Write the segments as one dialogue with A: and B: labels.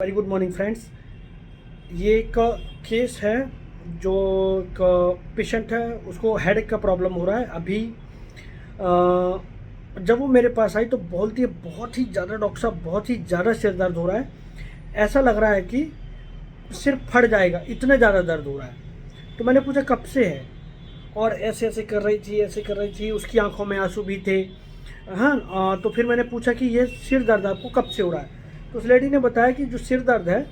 A: Very good morning friends. ये एक case है जो एक पेशेंट है, उसको हेडेक का प्रॉब्लम हो रहा है। अभी जब वो मेरे पास आई तो बोलती है बहुत ही ज़्यादा डॉक्टर साहब, बहुत ही ज़्यादा सिर दर्द हो रहा है, ऐसा लग रहा है कि सिर फट जाएगा, इतना ज़्यादा दर्द हो रहा है। तो मैंने पूछा कब से है, और ऐसे ऐसे कर रही थी, ऐसे कर रही थी, उसकी आंखों में आंसू भी थे। हाँ, तो फिर मैंने पूछा कि ये सिर दर्द आपको कब से हो रहा है। तो उस लेडी ने बताया कि जो सिर दर्द है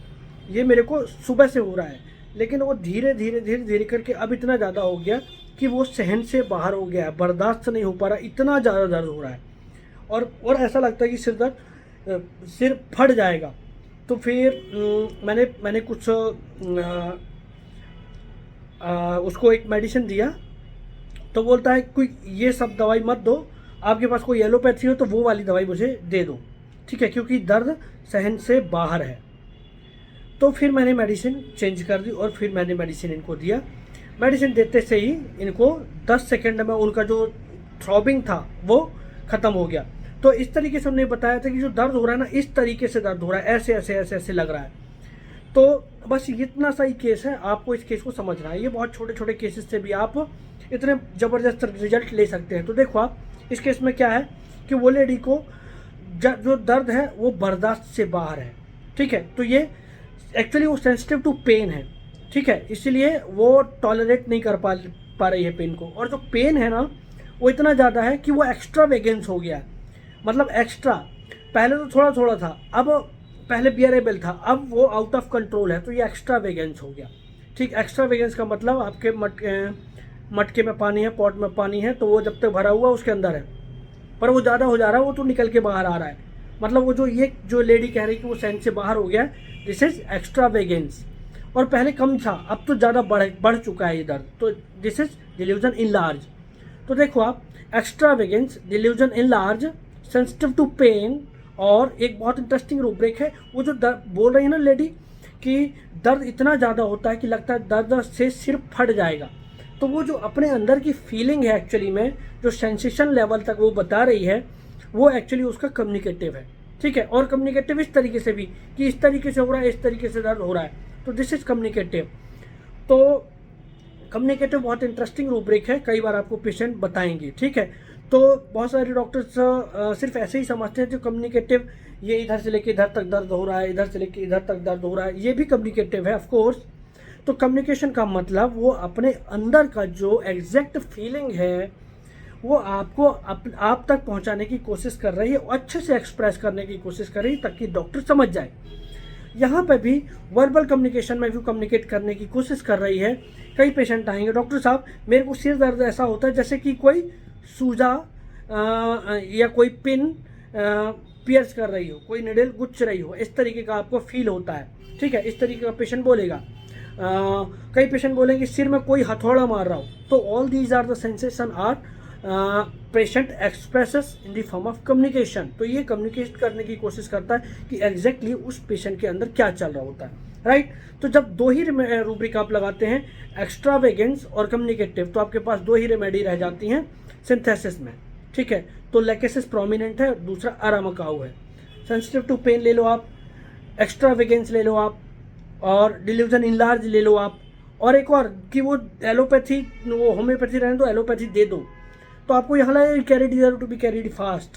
A: ये मेरे को सुबह से हो रहा है, लेकिन वो धीरे धीरे धीरे धीरे करके अब इतना ज़्यादा हो गया कि वो सहन से बाहर हो गया है, बर्दाश्त नहीं हो पा रहा, इतना ज़्यादा दर्द हो रहा है। और ऐसा लगता है कि सिर दर्द, सिर फट जाएगा। तो फिर मैंने कुछ उसको एक मेडिसिन दिया। तो बोलता है कोई ये सब दवाई मत दो, आपके पास कोई एलोपैथी हो तो वो वाली दवाई मुझे दे दो, ठीक है, क्योंकि दर्द सहन से बाहर है। तो फिर मैंने मेडिसिन चेंज कर दी और फिर मैंने मेडिसिन इनको दिया। मेडिसिन देते से ही इनको 10 सेकंड में उनका जो थ्रॉबिंग था वो ख़त्म हो गया। तो इस तरीके से उन्होंने बताया था कि जो दर्द हो रहा है ना, इस तरीके से दर्द हो रहा है, ऐसे ऐसे ऐसे ऐसे लग रहा है। तो बस इतना सा ही केस है, आपको इस केस को समझना है। ये बहुत छोटे छोटे केसेस से भी आप इतने ज़बरदस्त रिजल्ट ले सकते हैं। तो देखो आप इस केस में क्या है कि वो लेडी को जो दर्द है वो बर्दाश्त से बाहर है, ठीक है। तो ये एक्चुअली वो सेंसिटिव टू पेन है, ठीक है, इसीलिए वो टॉलरेट नहीं कर पा रही है पेन को। और जो पेन है ना वो इतना ज़्यादा है कि वो एक्स्ट्रा वेगेंस हो गया है, मतलब एक्स्ट्रा। पहले तो थोड़ा थोड़ा था, अब पहले बियरेबल था, अब वो आउट ऑफ कंट्रोल है, तो ये एक्स्ट्रा वेगेंस हो गया, ठीक। एक्स्ट्रा वेगेंस का मतलब आपके मटके में पानी है, पॉट में पानी है, तो वो जब तक भरा हुआ उसके अंदर है, पर वो ज़्यादा हो जा रहा है, वो तो निकल के बाहर आ रहा है। मतलब वो जो लेडी कह रही है कि वो सेंस से बाहर हो गया, दिस इज एक्स्ट्रा वेगेंस। और पहले कम था, अब तो ज़्यादा बढ़ चुका है ये दर्द, तो this is delusion in large. तो देखो आप, extravagance, delusion in large, sensitive to pain. और एक बहुत इंटरेस्टिंग रूब्रिक है, वो जो बोल रही है ना लेडी कि दर्द इतना ज़्यादा होता है कि लगता है दर्द से सिर फट जाएगा। तो वो जो अपने अंदर की फीलिंग है एक्चुअली में, जो सेंसेशन लेवल तक वो बता रही है, वो एक्चुअली उसका कम्युनिकेटिव है, ठीक है। और कम्युनिकेटिव इस तरीके से भी कि इस तरीके से हो रहा है, इस तरीके से दर्द हो रहा है, तो दिस इज कम्युनिकेटिव। तो कम्युनिकेटिव बहुत इंटरेस्टिंग रूब्रिक है, कई बार आपको पेशेंट बताएंगे, ठीक है। तो बहुत सारे डॉक्टर्स सिर्फ ऐसे ही समझते हैं जो कम्युनिकेटिव, ये इधर से लेके इधर तक दर्द हो रहा है, इधर से लेके इधर तक दर्द हो रहा है, ये भी कम्युनिकेटिव है ऑफ कोर्स। तो कम्युनिकेशन का मतलब वो अपने अंदर का जो एग्जैक्ट फीलिंग है वो आपको आप तक पहुंचाने की कोशिश कर रही है, अच्छे से एक्सप्रेस करने की कोशिश कर रही है ताकि डॉक्टर समझ जाए। यहाँ पे भी वर्बल कम्युनिकेशन में भी कम्युनिकेट करने की कोशिश कर रही है। कई पेशेंट आएंगे, डॉक्टर साहब मेरे को सिर दर्द ऐसा होता है जैसे कि कोई सूजा या कोई पिन पियर्स कर रही हो, कोई निडल गुच्छ रही हो, इस तरीके का आपको फील होता है, ठीक है। इस तरीके का पेशेंट बोलेगा। कई पेशेंट बोलेंगे सिर में कोई हथौड़ा मार रहा हो। तो all these are the sensation are patient expresses in the form of communication. तो ये कम्युनिकेट करने की कोशिश करता है कि एग्जैक्टली उस पेशेंट के अंदर क्या चल रहा होता है, राइट। तो जब दो ही रूब्रिक आप लगाते हैं, एक्स्ट्रा वेगेंस और कम्युनिकेटिव, तो आपके पास दो ही रेमेडी रह जाती हैं सिंथेसिस में, ठीक है। तो लेकेसिस प्रोमिनेंट है, दूसरा अरामाकाउ है। सेंसिटिव टू पेन ले लो आप, एक्स्ट्रा वेगेंस ले लो आप, और डिल्यूजन इन लार्ज ले लो आप। और एक और कि वो एलोपैथी, वो होम्योपैथी रहने दो, एलोपैथी दे दो, तो आपको यहाँ लगे carried deserve to be carried fast.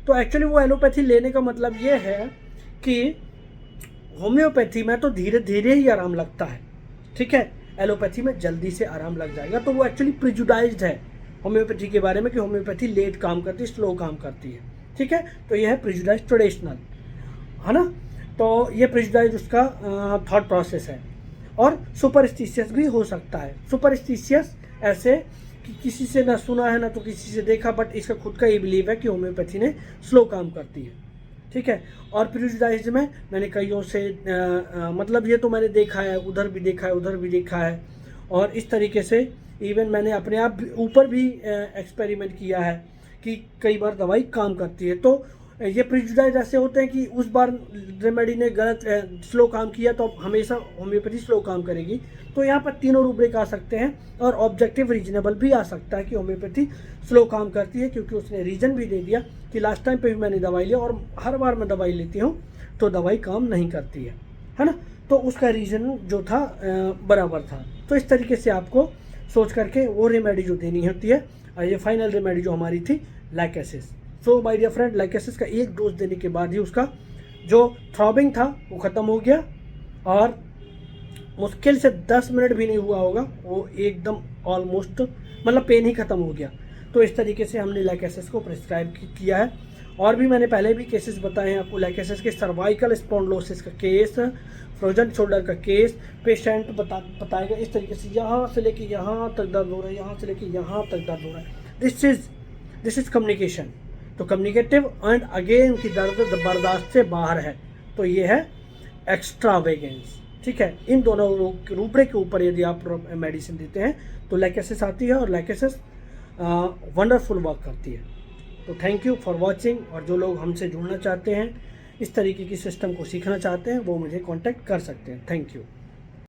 A: तो एक्चुअली वो एलोपैथी लेने का मतलब ये है कि होम्योपैथी में तो धीरे धीरे ही आराम लगता है, ठीक है, एलोपैथी में जल्दी से आराम लग जाएगा। तो वो एक्चुअली प्रिजुडाइज्ड है होम्योपैथी के बारे में कि होम्योपैथी लेट काम करती है, स्लो काम करती है, ठीक है। तो यह है प्रिजुडाइज्ड ट्रेडिशनल, है ना। तो ये प्रिजुडाइज उसका थॉट प्रोसेस है। और सुपरस्टिशियस भी हो सकता है। सुपरस्टिशियस ऐसे कि किसी से ना सुना है ना तो किसी से देखा, बट इसका खुद का ये बिलीव है कि होम्योपैथी ने स्लो काम करती है, ठीक है। और प्रिजुडाइज में मैंने कईयों से मतलब ये तो मैंने देखा है, उधर भी देखा है, उधर भी देखा है, और इस तरीके से इवन मैंने अपने आप ऊपर भी एक्सपेरिमेंट किया है कि कई बार दवाई काम करती है। तो ये प्रिजुडाइज ऐसे होते हैं कि उस बार रेमेडी ने गलत स्लो काम किया तो हमेशा होम्योपैथी स्लो काम करेगी। तो यहाँ पर तीनों रूब्रिक आ सकते हैं, और ऑब्जेक्टिव रीजनेबल भी आ सकता है कि होम्योपैथी स्लो काम करती है, क्योंकि उसने रीजन भी दे दिया कि लास्ट टाइम पे भी मैंने दवाई ली और हर बार मैं दवाई लेती हूँ तो दवाई काम नहीं करती है। है ना। तो उसका रीज़न जो था बराबर था। तो इस तरीके से आपको सोच करके वो रेमेडी जो देनी होती है। ये फाइनल रेमेडी जो हमारी थी lachesis. So my dear friend, lachesis का एक डोज देने के बाद ही उसका जो थ्रॉबिंग था वो ख़त्म हो गया, और मुश्किल से 10 मिनट भी नहीं हुआ होगा, वो एकदम ऑलमोस्ट मतलब पेन ही ख़त्म हो गया। तो इस तरीके से हमने लैकेसिस को प्रिस्क्राइब किया है। और भी मैंने पहले भी केसेस बताए हैं आपको लैकेसिस के, सर्वाइकल स्पॉन्डिलोसिस का केस, फ्रोजन शोल्डर का केस। पेशेंट बताएगा इस तरीके से यहाँ से लेके यहाँ तक दर्द हो रहा है, यहाँ से लेके यहाँ तक दर्द हो रहा है। This is communication. तो कम्युनिकेटिव एंड अगेन उनकी दर्द बर्दाश्त से बाहर है। तो ये है एक्स्ट्रावेगेंस। ठीक है, इन दोनों रूपरे के ऊपर यदि आप मेडिसिन देते हैं तो लैकेसिस आती है, और लैकेसिस वंडरफुल वर्क करती है। तो थैंक यू फॉर वॉचिंग। और जो लोग हमसे जुड़ना चाहते हैं, इस तरीके की सिस्टम को सीखना चाहते हैं, वो मुझे कांटेक्ट कर सकते हैं। Thank you.